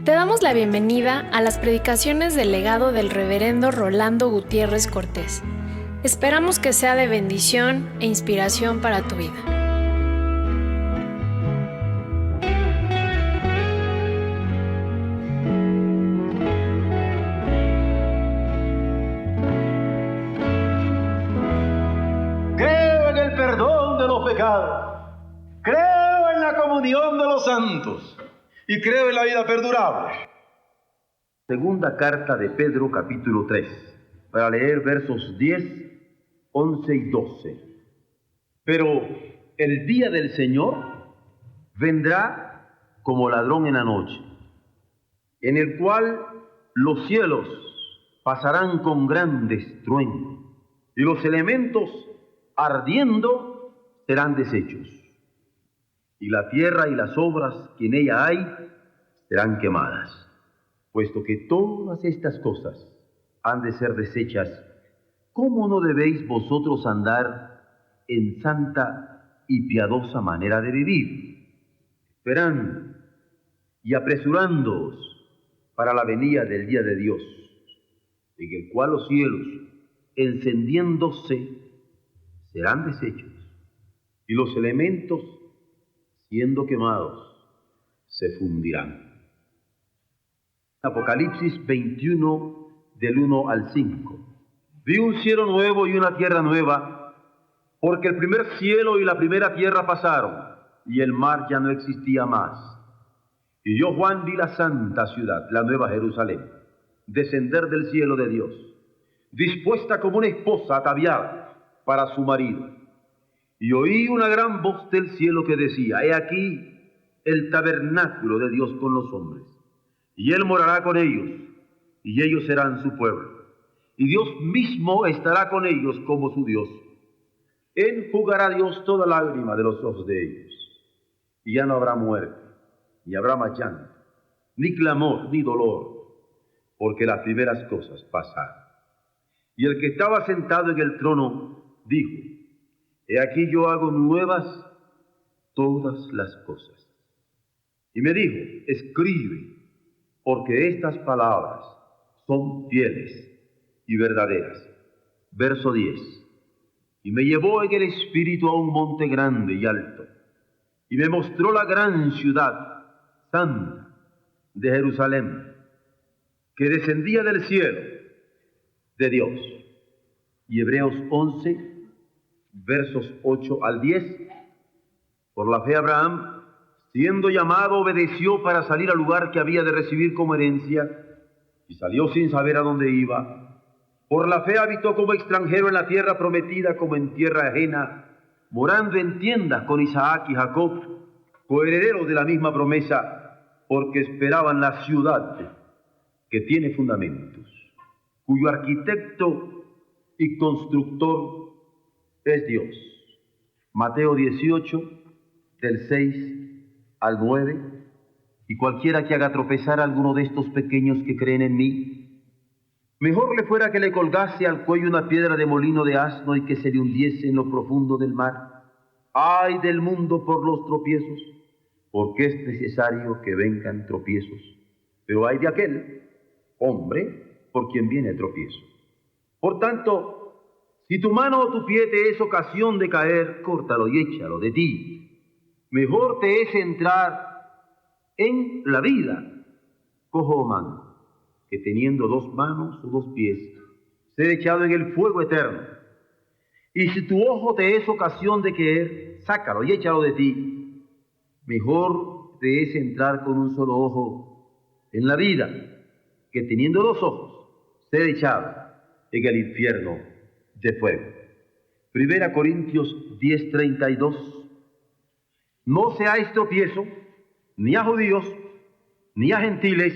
Te damos la bienvenida a las predicaciones del legado del reverendo Rolando Gutiérrez Cortés. Esperamos que sea de bendición e inspiración para tu vida. Creo en el perdón de los pecados, creo en la comunión de los santos y creo en la vida perdurable. Segunda carta de Pedro, capítulo 3, para leer versos 10, 11 y 12. Pero el día del Señor vendrá como ladrón en la noche, en el cual los cielos pasarán con gran estruendo, y los elementos ardiendo serán deshechos, y la tierra y las obras que en ella hay serán quemadas. Puesto que todas estas cosas han de ser deshechas, ¿cómo no debéis vosotros andar en santa y piadosa manera de vivir, esperando y apresurándoos para la venida del día de Dios, en el cual los cielos, encendiéndose, serán deshechos, y los elementos, siendo quemados, se fundirán? Apocalipsis 21, del 1 al 5. Vi un cielo nuevo y una tierra nueva, porque el primer cielo y la primera tierra pasaron, y el mar ya no existía más. Y yo, Juan, vi la santa ciudad, la nueva Jerusalén, descender del cielo de Dios, dispuesta como una esposa ataviada para su marido. Y oí una gran voz del cielo que decía: He aquí el tabernáculo de Dios con los hombres, y Él morará con ellos, y ellos serán su pueblo, y Dios mismo estará con ellos como su Dios. Enjugará Dios toda lágrima de los ojos de ellos, y ya no habrá muerte, ni habrá más llanto, ni clamor, ni dolor, porque las primeras cosas pasaron. Y el que estaba sentado en el trono dijo: He aquí yo hago nuevas todas las cosas. Y me dijo: Escribe, porque estas palabras son fieles y verdaderas. Verso 10. Y me llevó en el espíritu a un monte grande y alto, y me mostró la gran ciudad santa de Jerusalén, que descendía del cielo de Dios. Y Hebreos 11, versos 8 al 10. Por la fe Abraham, siendo llamado, obedeció para salir al lugar que había de recibir como herencia, y salió sin saber a dónde iba. Por la fe habitó como extranjero en la tierra prometida, como en tierra ajena, morando en tiendas con Isaac y Jacob, coherederos de la misma promesa, porque esperaban la ciudad que tiene fundamentos, cuyo arquitecto y constructor es Dios. Mateo 18, del 6 al 9. Y cualquiera que haga tropezar a alguno de estos pequeños que creen en mí, mejor le fuera que le colgase al cuello una piedra de molino de asno y que se le hundiese en lo profundo del mar. ¡Ay del mundo por los tropiezos! Porque es necesario que vengan tropiezos. Pero ay de aquel hombre por quien viene el tropiezo. Por tanto, si tu mano o tu pie te es ocasión de caer, córtalo y échalo de ti. Mejor te es entrar en la vida cojo o manco, que teniendo dos manos o dos pies, ser echado en el fuego eterno. Y si tu ojo te es ocasión de caer, sácalo y échalo de ti. Mejor te es entrar con un solo ojo en la vida, que teniendo dos ojos, ser echado en el infierno de fuego. Primera Corintios 10:32. No seáis tropiezo ni a judíos, ni a gentiles,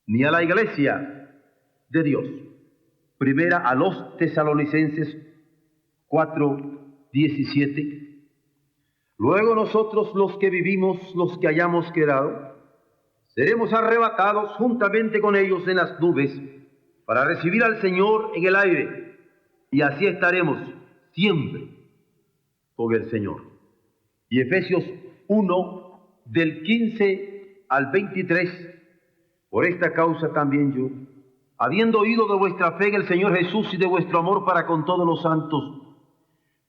ni a la iglesia de Dios. Primera a los Tesalonicenses 4:17. Luego nosotros los que vivimos, los que hayamos quedado, seremos arrebatados juntamente con ellos en las nubes para recibir al Señor en el aire, y así estaremos siempre con el Señor. Y Efesios 1, del 15 al 23. Por esta causa también yo, habiendo oído de vuestra fe en el Señor Jesús y de vuestro amor para con todos los santos,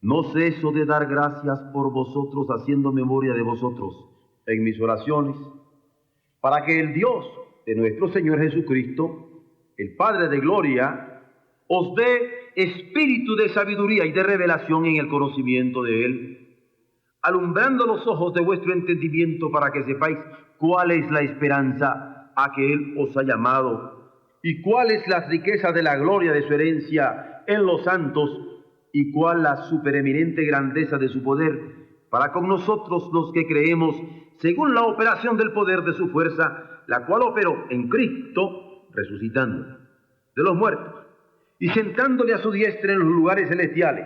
no ceso de dar gracias por vosotros, haciendo memoria de vosotros en mis oraciones, para que el Dios de nuestro Señor Jesucristo, el Padre de gloria, os dé espíritu de sabiduría y de revelación en el conocimiento de Él, alumbrando los ojos de vuestro entendimiento para que sepáis cuál es la esperanza a que Él os ha llamado y cuál es la riqueza de la gloria de su herencia en los santos y cuál la supereminente grandeza de su poder para con nosotros los que creemos, según la operación del poder de su fuerza, la cual operó en Cristo, resucitando de los muertos y sentándole a su diestra en los lugares celestiales,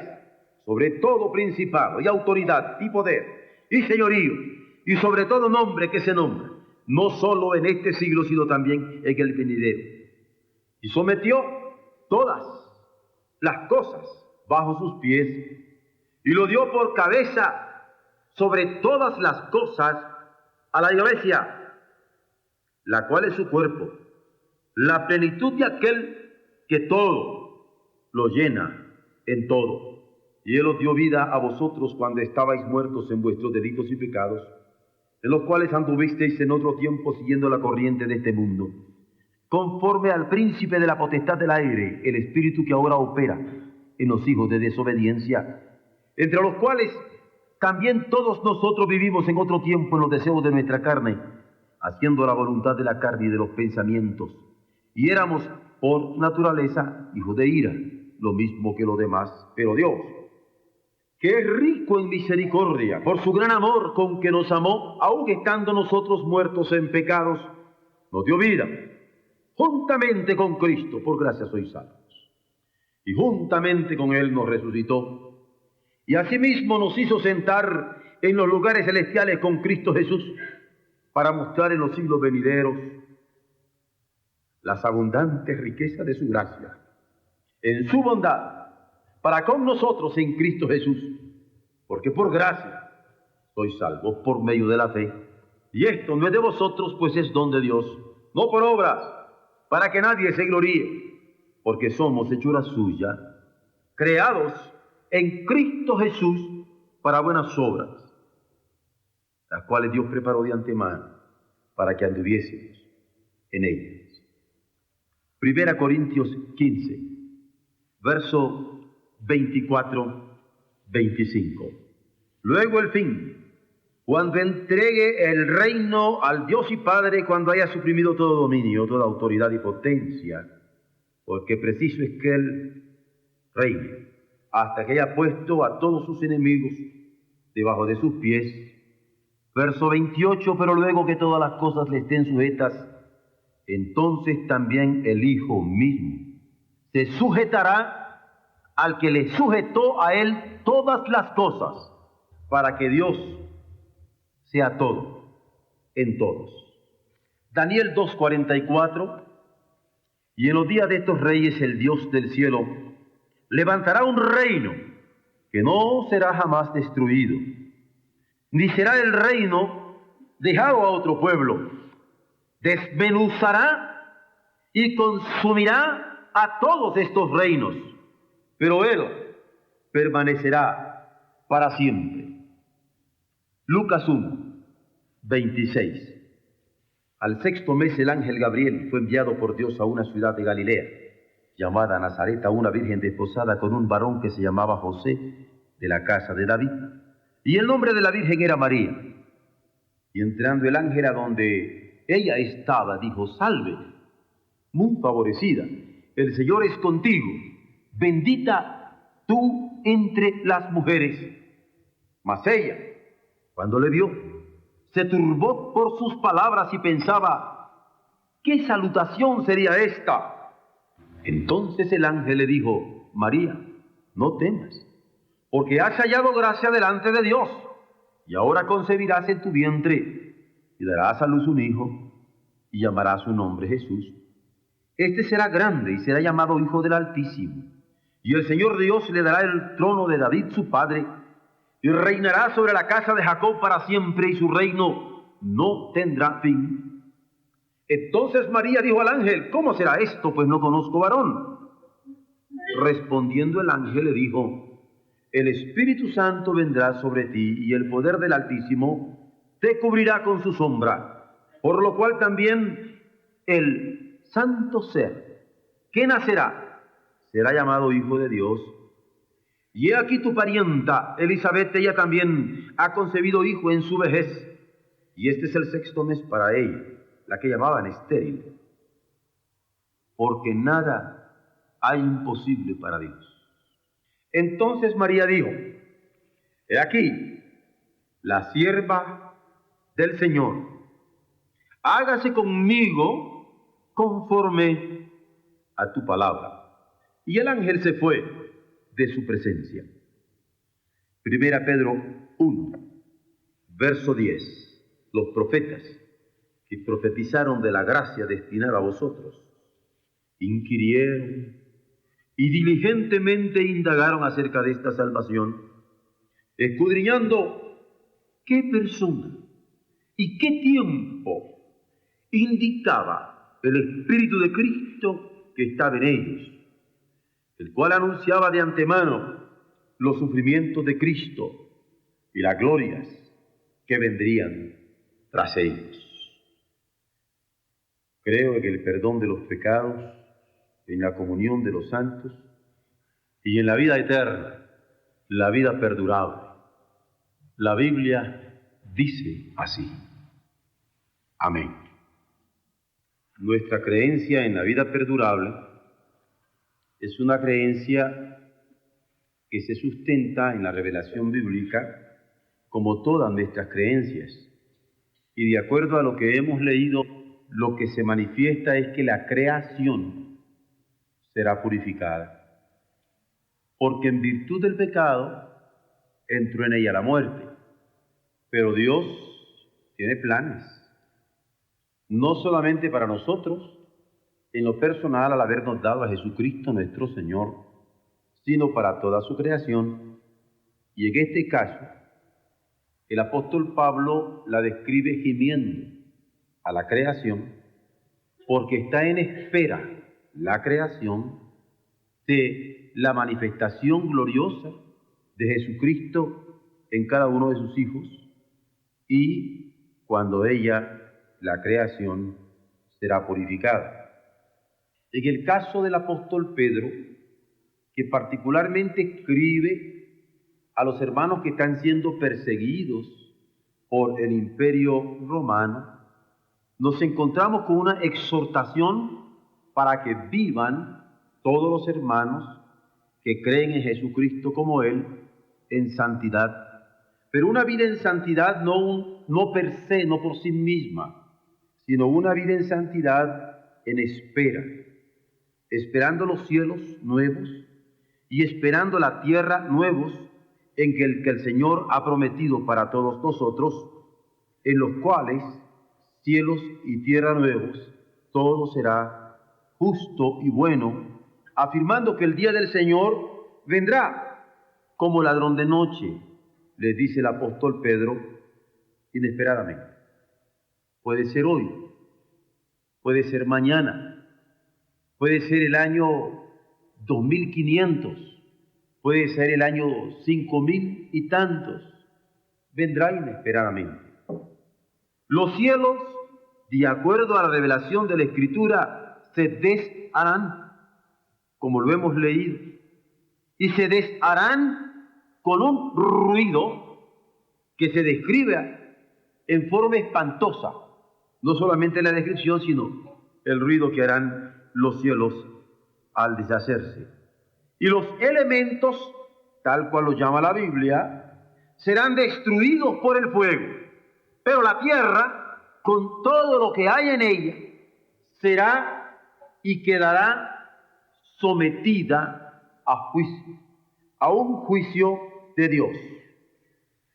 sobre todo principado y autoridad y poder y señorío, y sobre todo nombre que se nombra, no solo en este siglo, sino también en el venidero. Y sometió todas las cosas bajo sus pies, y lo dio por cabeza sobre todas las cosas a la iglesia, la cual es su cuerpo, la plenitud de aquel que todo lo llena en todo. Y Él os dio vida a vosotros cuando estabais muertos en vuestros delitos y pecados, en los cuales anduvisteis en otro tiempo siguiendo la corriente de este mundo, conforme al príncipe de la potestad del aire, el espíritu que ahora opera en los hijos de desobediencia, entre los cuales también todos nosotros vivimos en otro tiempo en los deseos de nuestra carne, haciendo la voluntad de la carne y de los pensamientos, y éramos por naturaleza hijos de ira, lo mismo que los demás. Pero Dios, que es rico en misericordia, por su gran amor con que nos amó, aun estando nosotros muertos en pecados, nos dio vida, juntamente con Cristo, por gracia sois salvos. Y juntamente con Él nos resucitó, y asimismo nos hizo sentar en los lugares celestiales con Cristo Jesús, para mostrar en los siglos venideros las abundantes riquezas de su gracia, en su bondad, para con nosotros en Cristo Jesús, porque por gracia sois salvos por medio de la fe, y esto no es de vosotros, pues es don de Dios, no por obras, para que nadie se gloríe, porque somos hechura suya, creados en Cristo Jesús para buenas obras, las cuales Dios preparó de antemano para que anduviésemos en ellas. 1 Corintios 15, verso 24-25. Luego el fin, cuando entregue el reino al Dios y Padre, cuando haya suprimido todo dominio, toda autoridad y potencia, porque preciso es que Él reine, hasta que haya puesto a todos sus enemigos debajo de sus pies. Verso 28, pero luego que todas las cosas le estén sujetas, entonces también el Hijo mismo se sujetará al que le sujetó a Él todas las cosas, para que Dios sea todo en todos. Daniel 2:44, y en los días de estos reyes el Dios del cielo levantará un reino que no será jamás destruido, ni será el reino dejado a otro pueblo. Desmenuzará y consumirá a todos estos reinos, pero Él permanecerá para siempre. Lucas 1:26. Al sexto mes el ángel Gabriel fue enviado por Dios a una ciudad de Galilea, llamada Nazaret, a una virgen desposada con un varón que se llamaba José, de la casa de David, y el nombre de la virgen era María. Y entrando el ángel a donde ella estaba, dijo: salve, muy favorecida, el Señor es contigo, bendita tú entre las mujeres. Mas ella, cuando le vio, se turbó por sus palabras y pensaba: ¿qué salutación sería esta? Entonces el ángel le dijo: María, no temas, porque has hallado gracia delante de Dios, y ahora concebirás en tu vientre, y darás a luz un hijo, y llamarás su nombre Jesús. Este será grande y será llamado Hijo del Altísimo, y el Señor Dios le dará el trono de David su padre, y reinará sobre la casa de Jacob para siempre, y su reino no tendrá fin. Entonces María dijo al ángel: ¿cómo será esto? Pues no conozco varón. Respondiendo el ángel le dijo: el Espíritu Santo vendrá sobre ti y el poder del Altísimo te cubrirá con su sombra, por lo cual también el santo ser que nacerá será llamado Hijo de Dios. Y he aquí tu parienta Elizabeth, ella también ha concebido hijo en su vejez, y este es el 6º mes para ella, la que llamaban estéril, porque nada hay imposible para Dios. Entonces María dijo: he aquí la sierva del Señor, hágase conmigo conforme a tu palabra. Y el ángel se fue de su presencia. Primera Pedro 1, verso 10. Los profetas que profetizaron de la gracia destinada a vosotros inquirieron y diligentemente indagaron acerca de esta salvación, escudriñando qué persona y qué tiempo indicaba el Espíritu de Cristo que estaba en ellos, el cual anunciaba de antemano los sufrimientos de Cristo y las glorias que vendrían tras ellos. Creo en el perdón de los pecados, en la comunión de los santos y en la vida eterna, la vida perdurable. La Biblia dice así. Amén. Nuestra creencia en la vida perdurable es una creencia que se sustenta en la revelación bíblica, como todas nuestras creencias. Y de acuerdo a lo que hemos leído, lo que se manifiesta es que la creación será purificada, porque en virtud del pecado entró en ella la muerte. Pero Dios tiene planes, no solamente para nosotros, en lo personal al habernos dado a Jesucristo nuestro Señor, sino para toda su creación. Y en este caso, el apóstol Pablo la describe gimiendo a la creación, porque está en espera la creación de la manifestación gloriosa de Jesucristo en cada uno de sus hijos, y cuando ella, la creación, será purificada. En el caso del apóstol Pedro, que particularmente escribe a los hermanos que están siendo perseguidos por el imperio romano, nos encontramos con una exhortación para que vivan todos los hermanos que creen en Jesucristo como Él, en santidad. Pero una vida en santidad no per se, no por sí misma, sino una vida en santidad en espera, esperando los cielos nuevos y esperando la tierra nuevos en que el Señor ha prometido para todos nosotros, en los cuales cielos y tierra nuevos, todo será justo y bueno, afirmando que el día del Señor vendrá como ladrón de noche, les dice el apóstol Pedro, inesperadamente. Puede ser hoy, puede ser mañana, puede ser el año 2500, puede ser el año 5000 y tantos, vendrá inesperadamente. Los cielos, de acuerdo a la revelación de la Escritura, se desharán, como lo hemos leído, y se desharán con un ruido que se describe en forma espantosa, no solamente la descripción, sino el ruido que harán los cielos al deshacerse. Y los elementos, tal cual los llama la Biblia, serán destruidos por el fuego, pero la tierra, con todo lo que hay en ella, será y quedará sometida a juicio, a un juicio de Dios.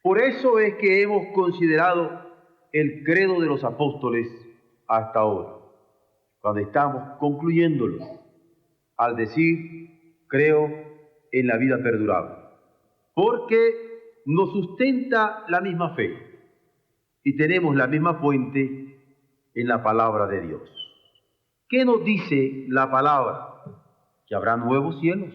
Por eso es que hemos considerado el credo de los apóstoles hasta ahora, cuando estamos concluyéndolo, al decir, creo en la vida perdurable, porque nos sustenta la misma fe. y tenemos la misma fuente en la palabra de Dios. ¿Qué nos dice la palabra? Que habrá nuevos cielos.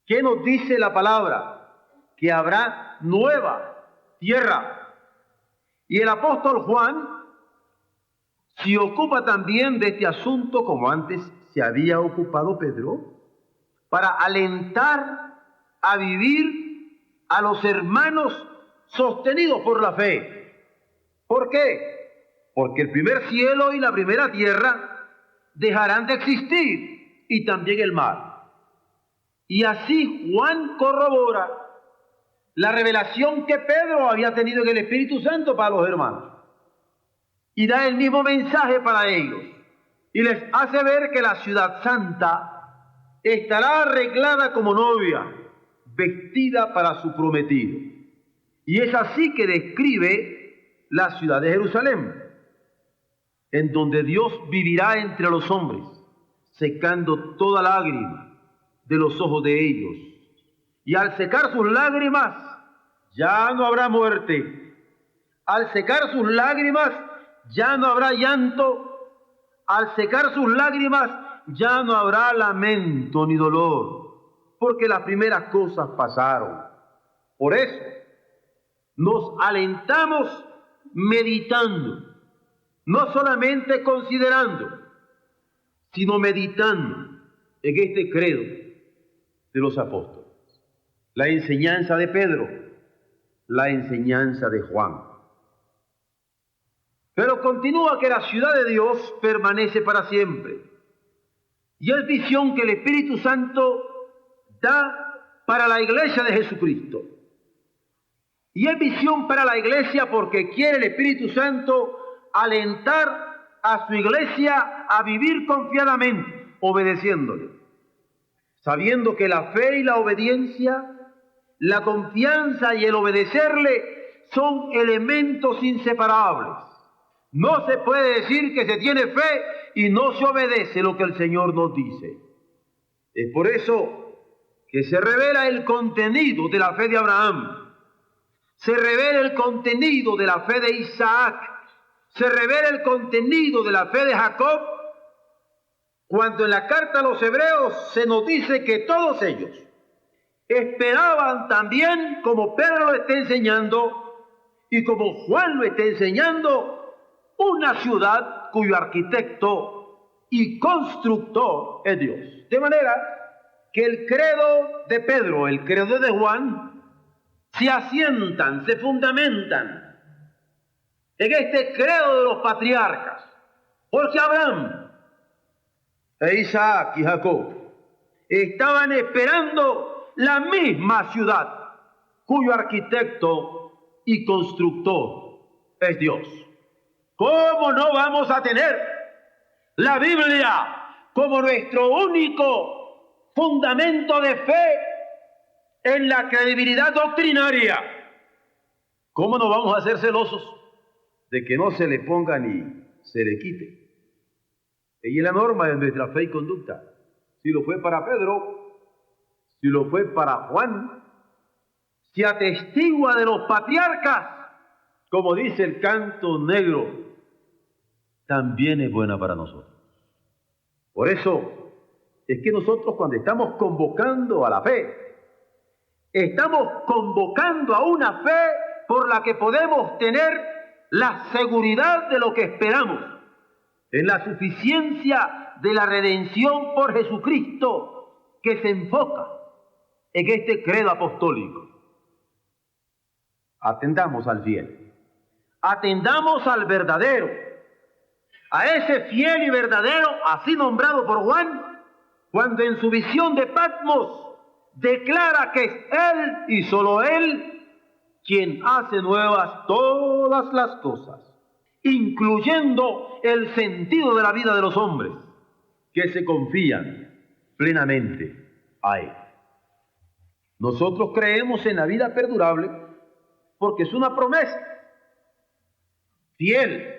¿Qué nos dice la palabra? Que habrá nueva tierra. Y el apóstol Juan se ocupa también de este asunto como antes se había ocupado Pedro, para alentar a vivir a los hermanos sostenidos por la fe. ¿Por qué? Porque el primer cielo y la primera tierra dejarán de existir, y también el mar. Y así Juan corrobora la revelación que Pedro había tenido en el Espíritu Santo para los hermanos, y da el mismo mensaje para ellos, y les hace ver que la ciudad santa estará arreglada como novia, vestida para su prometido. Y es así que describe la ciudad de Jerusalén, en donde Dios vivirá entre los hombres, secando toda lágrima de los ojos de ellos. Y al secar sus lágrimas, ya no habrá muerte. Al secar sus lágrimas, ya no habrá llanto. Al secar sus lágrimas, ya no habrá lamento ni dolor, porque las primeras cosas pasaron. Por eso, nos alentamos meditando, no solamente considerando, sino meditando en este credo de los apóstoles. La enseñanza de Pedro, la enseñanza de Juan. Pero continúa que la ciudad de Dios permanece para siempre. Y es visión que el Espíritu Santo da para la iglesia de Jesucristo. Y es visión para la iglesia porque quiere el Espíritu Santo alentar a su iglesia a vivir confiadamente, obedeciéndole, sabiendo que la fe y la obediencia, la confianza y el obedecerle son elementos inseparables. No se puede decir que se tiene fe y no se obedece lo que el Señor nos dice. Es por eso que se revela el contenido de la fe de Abraham, se revela el contenido de la fe de Isaac, se revela el contenido de la fe de Jacob, cuando en la carta a los Hebreos se nos dice que todos ellos esperaban también, como Pedro lo está enseñando y como Juan lo está enseñando, una ciudad cuyo arquitecto y constructor es Dios. De manera que el credo de Pedro, el credo de Juan, se asientan, se fundamentan en este credo de los patriarcas, porque Abraham e Isaac y Jacob estaban esperando la misma ciudad cuyo arquitecto y constructor es Dios. ¿Cómo no vamos a tener la Biblia como nuestro único fundamento de fe en la credibilidad doctrinaria? ¿Cómo no vamos a ser celosos de que no se le ponga ni se le quite? Ella es la norma de nuestra fe y conducta. Si lo fue para Pedro, si lo fue para Juan, se atestigua de los patriarcas, como dice el canto negro, también es buena para nosotros. Por eso es que nosotros, cuando estamos convocando a la fe, estamos convocando a una fe por la que podemos tener la seguridad de lo que esperamos, en la suficiencia de la redención por Jesucristo, que se enfoca en este credo apostólico. Atendamos al fiel, atendamos al verdadero, a ese fiel y verdadero, así nombrado por Juan, cuando en su visión de Patmos declara que es Él y solo Él quien hace nuevas todas las cosas, incluyendo el sentido de la vida de los hombres, que se confían plenamente a Él. Nosotros creemos en la vida perdurable porque es una promesa fiel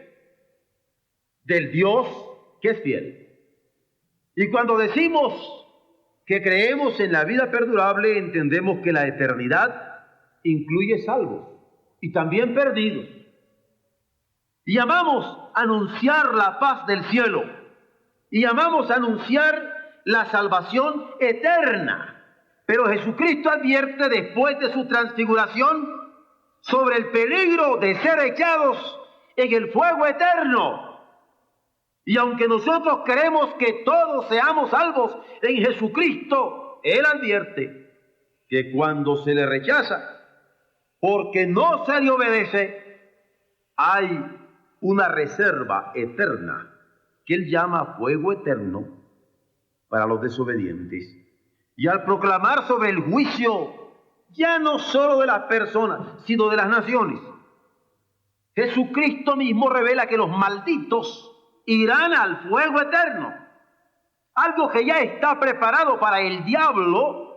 del Dios que es fiel. Y cuando decimos que creemos en la vida perdurable, entendemos que la eternidad incluye salvos y también perdidos. Y amamos anunciar la paz del cielo. Y amamos anunciar la salvación eterna. Pero Jesucristo advierte después de su transfiguración sobre el peligro de ser echados en el fuego eterno. Y aunque nosotros queremos que todos seamos salvos en Jesucristo, Él advierte que cuando se le rechaza, porque no se le obedece, hay una reserva eterna que Él llama fuego eterno para los desobedientes. Y al proclamar sobre el juicio, ya no solo de las personas, sino de las naciones, Jesucristo mismo revela que los malditos irán al fuego eterno, algo que ya está preparado para el diablo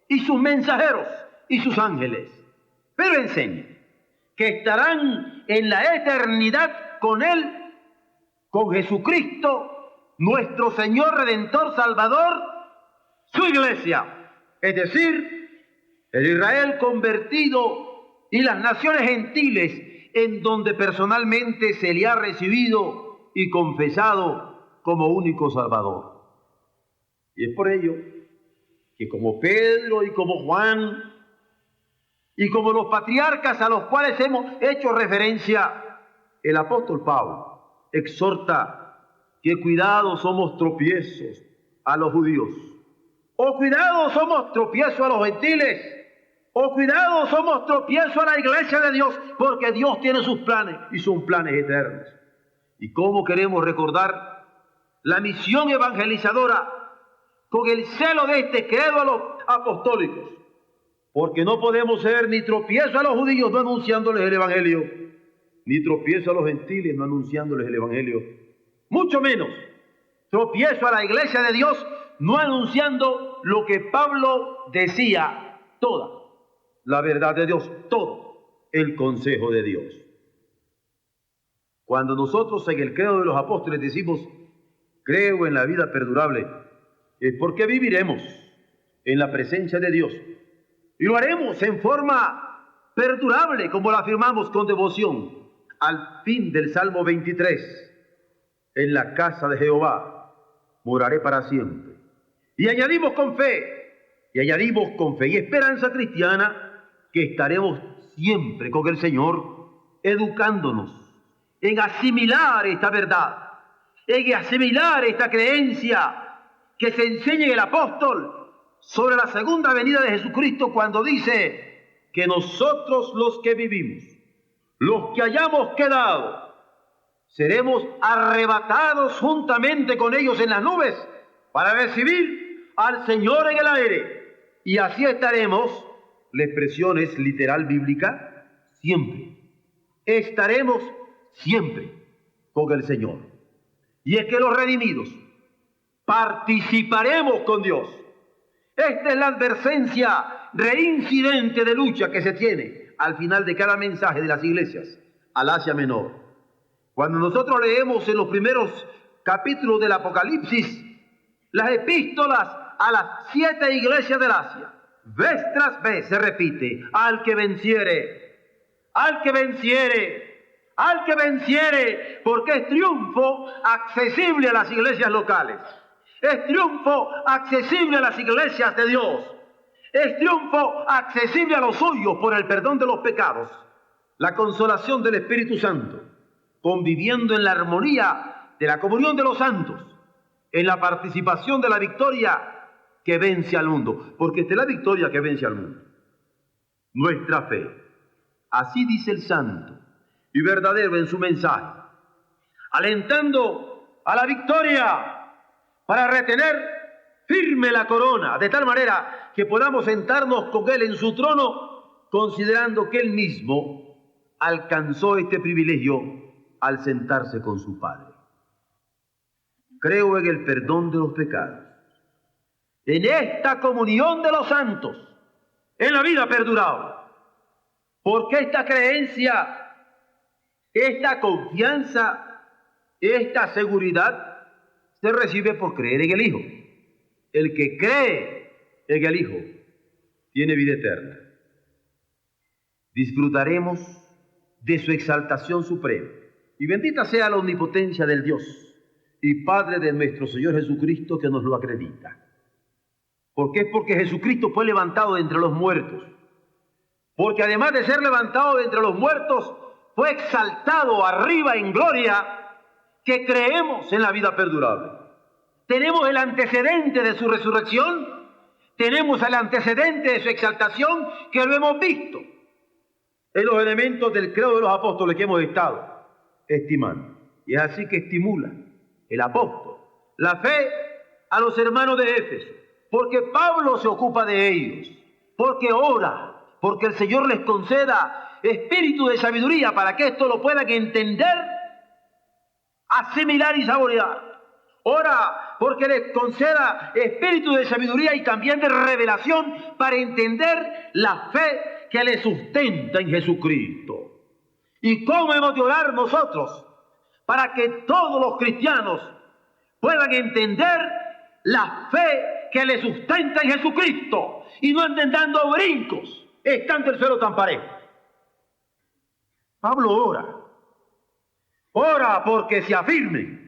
y sus mensajeros y sus ángeles. Pero enseña que estarán en la eternidad con Él, con Jesucristo, nuestro Señor Redentor Salvador, su iglesia, es decir, el Israel convertido y las naciones gentiles en donde personalmente se le ha recibido y confesado como único Salvador. Y es por ello que como Pedro y como Juan y como los patriarcas a los cuales hemos hecho referencia, el apóstol Pablo exhorta que cuidado somos tropiezos a los judíos, o cuidado somos tropiezo a los gentiles, o cuidado somos tropiezo a la iglesia de Dios, porque Dios tiene sus planes y son planes eternos. Y cómo queremos recordar la misión evangelizadora con el celo de este credo a los apostólicos, porque no podemos ser ni tropiezo a los judíos no anunciándoles el evangelio, ni tropiezo a los gentiles no anunciándoles el evangelio, mucho menos tropiezo a la iglesia de Dios no anunciando lo que Pablo decía, toda la verdad de Dios, todo el consejo de Dios. Cuando nosotros en el credo de los apóstoles decimos, creo en la vida perdurable, es porque viviremos en la presencia de Dios. Y lo haremos en forma perdurable, como lo afirmamos con devoción, al fin del Salmo 23. En la casa de Jehová moraré para siempre. Y añadimos con fe y esperanza cristiana, que estaremos siempre con el Señor, educándonos en asimilar esta verdad, en asimilar esta creencia que se enseña en el apóstol sobre la segunda venida de Jesucristo, cuando dice que nosotros los que vivimos, los que hayamos quedado, seremos arrebatados juntamente con ellos en las nubes para recibir al Señor en el aire. Y así estaremos, la expresión es literal bíblica, siempre. Estaremos siempre con el Señor. Y es que los redimidos participaremos con Dios. Esta es la advertencia reincidente de lucha que se tiene al final de cada mensaje de las iglesias al Asia Menor. Cuando nosotros leemos en los primeros capítulos del Apocalipsis las epístolas a las 7 iglesias del Asia, vez tras vez se repite, al que venciere, al que venciere, al que venciere, porque es triunfo accesible a las iglesias locales, es triunfo accesible a las iglesias de Dios, es triunfo accesible a los suyos por el perdón de los pecados, la consolación del Espíritu Santo, conviviendo en la armonía de la comunión de los santos, en la participación de la victoria que vence al mundo, porque esta es la victoria que vence al mundo, nuestra fe. Así dice el santo y verdadero en su mensaje, alentando a la victoria para retener firme la corona, de tal manera que podamos sentarnos con Él en su trono, considerando que Él mismo alcanzó este privilegio al sentarse con su Padre. Creo en el perdón de los pecados, en esta comunión de los santos, en la vida perdurable, porque esta creencia, esta confianza, esta seguridad se recibe por creer en el Hijo. El que cree en el Hijo tiene vida eterna. Disfrutaremos de su exaltación suprema, Y bendita sea la omnipotencia del Dios y Padre de nuestro Señor Jesucristo, que nos lo acredita. ¿Por qué? Porque Jesucristo fue levantado de entre los muertos. Porque además de ser levantado de entre los muertos, fue exaltado arriba en gloria, que creemos en la vida perdurable. Tenemos el antecedente de su resurrección, tenemos el antecedente de su exaltación, que lo hemos visto en los elementos del credo de los apóstoles que hemos estado estimando. Y es así que estimula el apóstol la fe a los hermanos de Éfeso, porque Pablo se ocupa de ellos, porque ora, porque el Señor les conceda espíritu de sabiduría para que esto lo puedan entender, asimilar y saborear. Ora porque les conceda espíritu de sabiduría y también de revelación para entender la fe que les sustenta en Jesucristo. ¿Y cómo hemos de orar nosotros para que todos los cristianos puedan entender la fe que les sustenta en Jesucristo y no anden dando brincos, estando el suelo tan parejo? Pablo ora porque se afirmen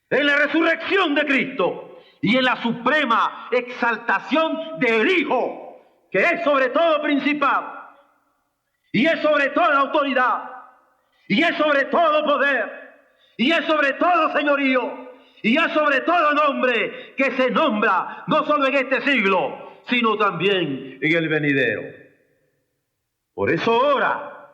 en la resurrección de Cristo y en la suprema exaltación del Hijo, que es sobre todo principado, y es sobre toda autoridad, y es sobre todo poder, y es sobre todo señorío, y es sobre todo nombre que se nombra no solo en este siglo, sino también en el venidero. Por eso ora,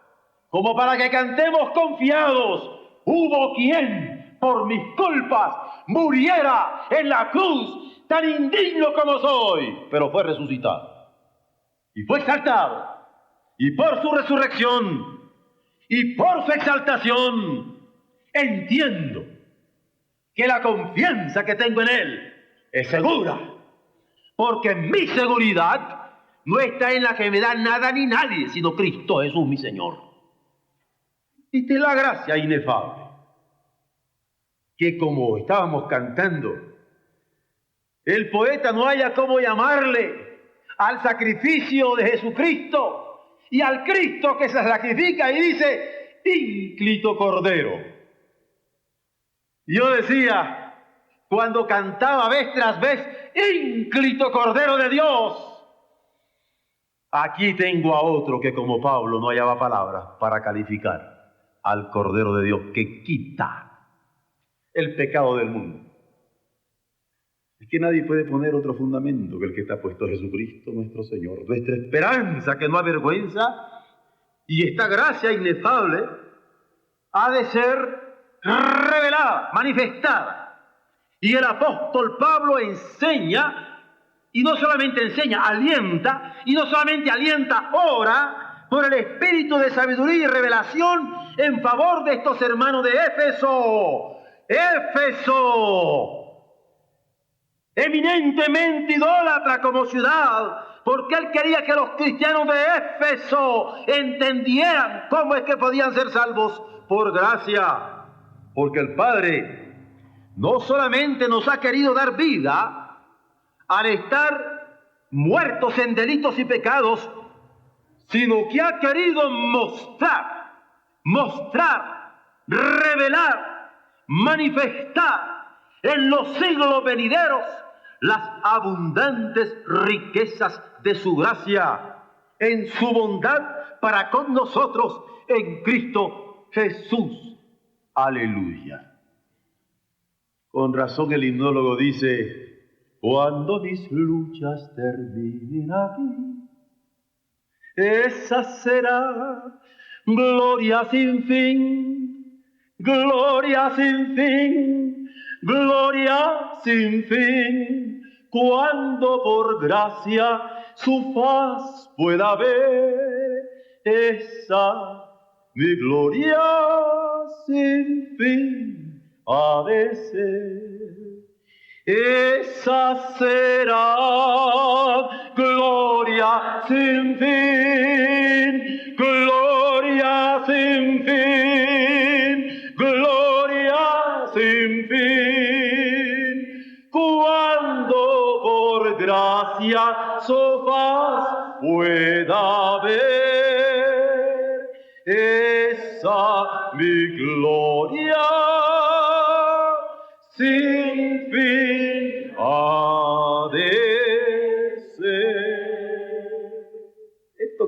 como para que cantemos confiados: hubo quien por mis culpas muriera en la cruz, tan indigno como soy, pero fue resucitado y fue exaltado, y por su resurrección y por su exaltación entiendo que la confianza que tengo en Él es segura, porque mi seguridad no está en la que me da nada ni nadie, sino Cristo Jesús mi Señor. Y de la gracia inefable, que como estábamos cantando, el poeta no haya cómo llamarle al sacrificio de Jesucristo y al Cristo que se sacrifica, y dice: ínclito Cordero. Yo decía, cuando cantaba vez tras vez: ínclito Cordero de Dios. Aquí tengo a otro que, como Pablo, no hallaba palabras para calificar al Cordero de Dios, que quita el pecado del mundo. Es que nadie puede poner otro fundamento que el que está puesto Jesucristo nuestro Señor, nuestra esperanza que no avergüenza, y esta gracia inefable ha de ser revelada, manifestada. Y el apóstol Pablo enseña, y no solamente enseña, alienta, y no solamente alienta, ora por el espíritu de sabiduría y revelación en favor de estos hermanos de Éfeso. Éfeso, eminentemente idólatra como ciudad, porque él quería que los cristianos de Éfeso entendieran cómo es que podían ser salvos por gracia, porque el Padre no solamente nos ha querido dar vida al estar muertos en delitos y pecados, sino que ha querido mostrar, revelar, manifestar en los siglos venideros las abundantes riquezas de su gracia, en su bondad para con nosotros en Cristo Jesús. Aleluya. Con razón el himnólogo dice: cuando mis luchas terminen aquí, esa será gloria sin fin, gloria sin fin, gloria sin fin, cuando por gracia su faz pueda ver. Esa mi gloria sin fin ha de ser. Esa será gloria sin fin, gloria sin fin, gloria sin fin, cuando por gracia su faz pueda ver. Esa mi gloria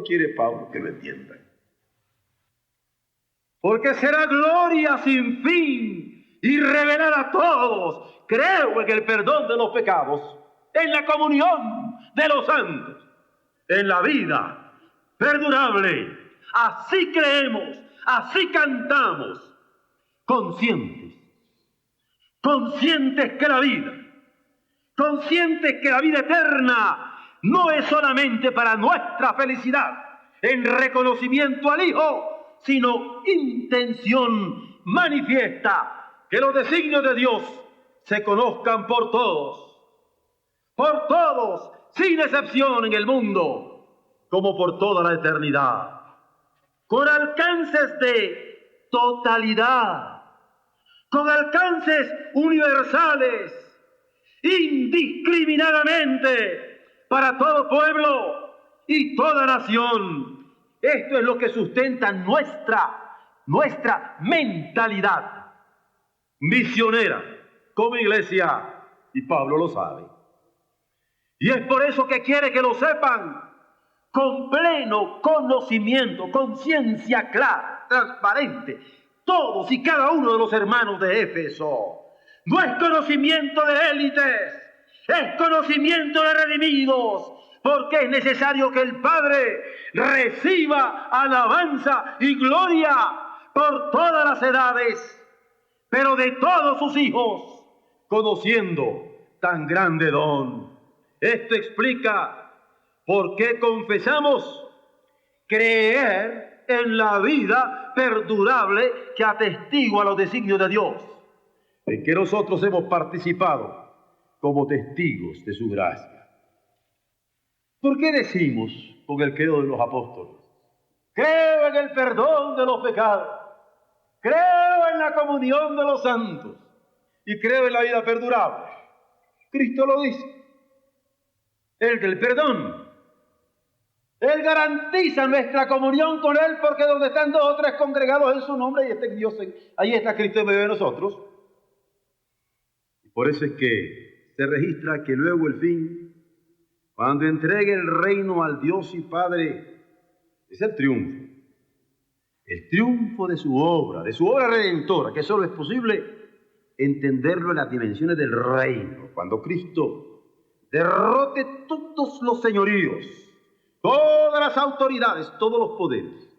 Esto quiere Pablo que lo entiendan. Porque será gloria sin fin y revelar a todos. Creo en el perdón de los pecados, en la comunión de los santos, en la vida perdurable. Así creemos, así cantamos, conscientes que la vida eterna no es solamente para nuestra felicidad, en reconocimiento al Hijo, sino intención manifiesta, que los designios de Dios se conozcan por todos, sin excepción en el mundo, como por toda la eternidad, con alcances de totalidad, con alcances universales, indiscriminadamente, para todo pueblo y toda nación. Esto es lo que sustenta nuestra mentalidad misionera como iglesia, y Pablo lo sabe. Y es por eso que quiere que lo sepan con pleno conocimiento, conciencia clara, transparente, todos y cada uno de los hermanos de Éfeso. No es conocimiento de élites, es conocimiento de redimidos, porque es necesario que el Padre reciba alabanza y gloria por todas las edades, pero de todos sus hijos, conociendo tan grande don. Esto explica por qué confesamos creer en la vida perdurable que atestigua los designios de Dios, en que nosotros hemos participado como testigos de su gracia. ¿Por qué decimos con el credo de los apóstoles? Creo en el perdón de los pecados, creo en la comunión de los santos y creo en la vida perdurable. Cristo lo dice. El del perdón. Él garantiza nuestra comunión con Él, porque donde están dos o tres congregados en su nombre, ahí está Cristo en medio de nosotros. Y por eso es que se registra que luego el fin, cuando entregue el reino al Dios y Padre, es el triunfo de su obra redentora, que solo es posible entenderlo en las dimensiones del reino, cuando Cristo derrote todos los señoríos, todas las autoridades, todos los poderes,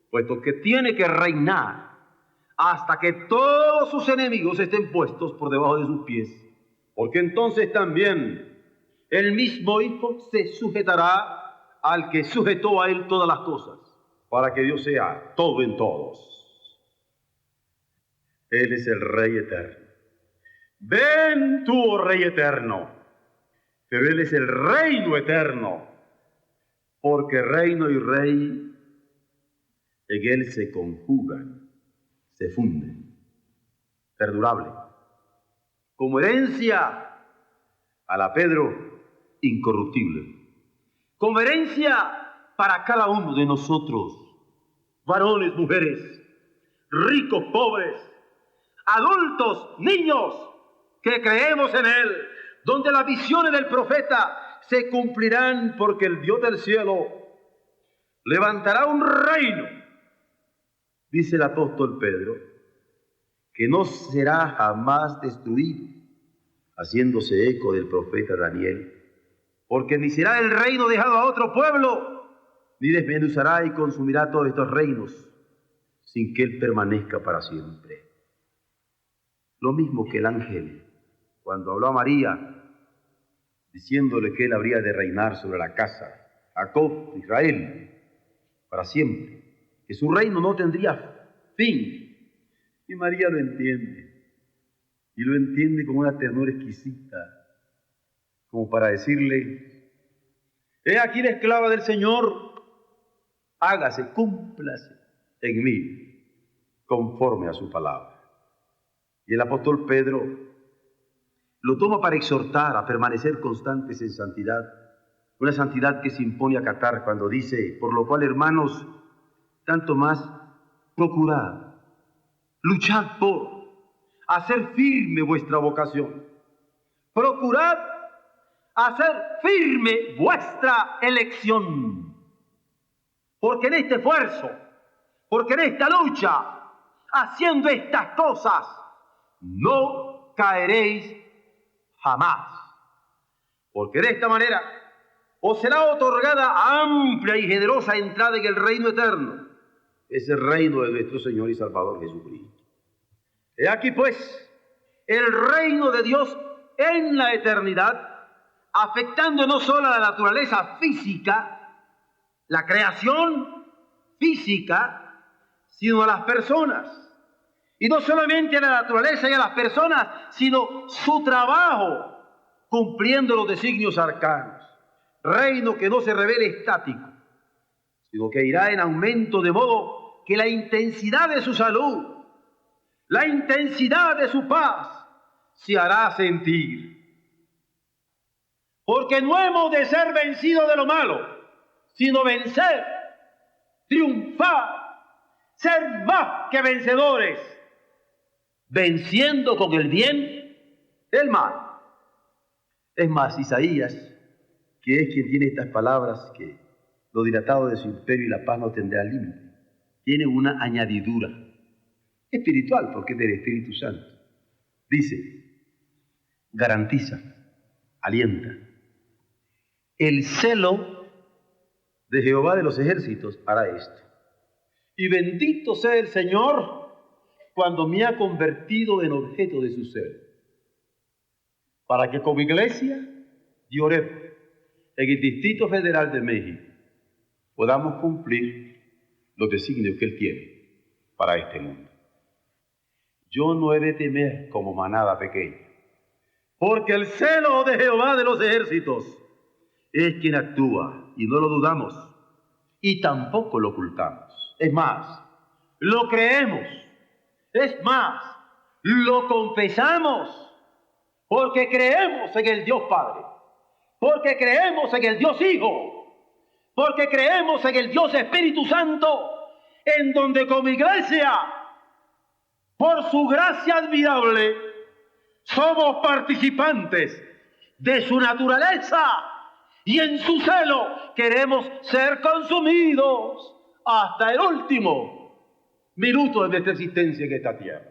puesto que tiene que reinar hasta que todos sus enemigos estén puestos por debajo de sus pies, porque entonces también el mismo Hijo se sujetará al que sujetó a Él todas las cosas, para que Dios sea todo en todos. Él es el Rey eterno. Ven tú, oh Rey eterno. Pero Él es el reino eterno, porque reino y rey en Él se conjugan, se funden, perdurable, como herencia a la Pedro incorruptible, como herencia para cada uno de nosotros, varones, mujeres, ricos, pobres, adultos, niños, que creemos en Él, donde las visiones del profeta se cumplirán, porque el Dios del cielo levantará un reino, dice el apóstol Pedro, que no será jamás destruido, haciéndose eco del profeta Daniel, porque ni será el reino dejado a otro pueblo, ni desmenuzará y consumirá todos estos reinos, sin que Él permanezca para siempre. Lo mismo que el ángel, cuando habló a María, diciéndole que Él habría de reinar sobre la casa, Jacob, Israel, para siempre, que su reino no tendría fin. Y María lo entiende, y lo entiende con una ternura exquisita, como para decirle: he aquí la esclava del Señor, hágase, cúmplase en mí, conforme a su palabra. Y el apóstol Pedro lo toma para exhortar a permanecer constantes en santidad, una santidad que se impone a acatar cuando dice: por lo cual, hermanos, tanto más procurad, luchad por hacer firme vuestra vocación, procurad hacer firme vuestra elección. porque en este esfuerzo, porque en esta lucha, haciendo estas cosas, no caeréis jamás. Porque de esta manera os será otorgada amplia y generosa entrada en el reino eterno, es el reino de nuestro Señor y Salvador Jesucristo. He aquí pues el reino de Dios en la eternidad, afectando no solo a la naturaleza física, la creación física, sino a las personas. Y no solamente a la naturaleza y a las personas, sino su trabajo, cumpliendo los designios arcanos. Reino que no se revele estático, sino que irá en aumento, de modo que la intensidad de su salud, la intensidad de su paz, se hará sentir. Porque no hemos de ser vencidos de lo malo, sino vencer, triunfar, ser más que vencedores, venciendo con el bien el mal. Es más, Isaías, que es quien tiene estas palabras, que lo dilatado de su imperio y la paz no tendrá límite, tiene una añadidura espiritual, porque es del Espíritu Santo. Dice, garantiza, alienta. El celo de Jehová de los ejércitos hará esto. Y bendito sea el Señor cuando me ha convertido en objeto de su celo, para que como iglesia de Oreb, en el Distrito Federal de México, podamos cumplir los designios que Él tiene para este mundo. Yo no he de temer como manada pequeña, porque el celo de Jehová de los ejércitos es quien actúa, y no lo dudamos, y tampoco lo ocultamos. Es más, lo creemos, es más, lo confesamos, porque creemos en el Dios Padre, porque creemos en el Dios Hijo, porque creemos en el Dios Espíritu Santo, en donde como iglesia, por su gracia admirable, somos participantes de su naturaleza y en su celo queremos ser consumidos hasta el último minuto de nuestra existencia en esta tierra.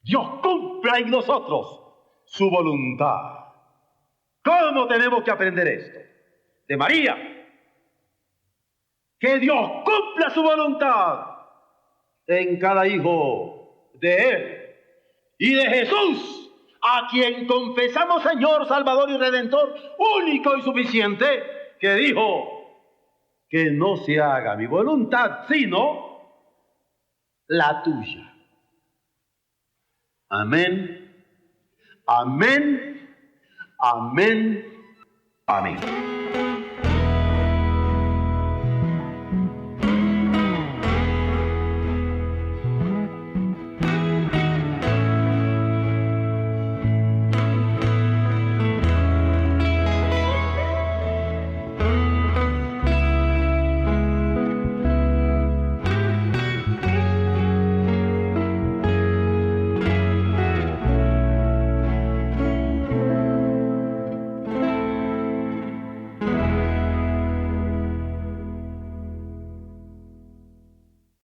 Dios cumpla en nosotros su voluntad. ¿Cómo tenemos que aprender esto? De María. Que Dios cumpla su voluntad en cada hijo de Él. Y de Jesús, a quien confesamos Señor, Salvador y Redentor, único y suficiente, que dijo que no se haga mi voluntad, sino la tuya. Amén, amén, amén, amén.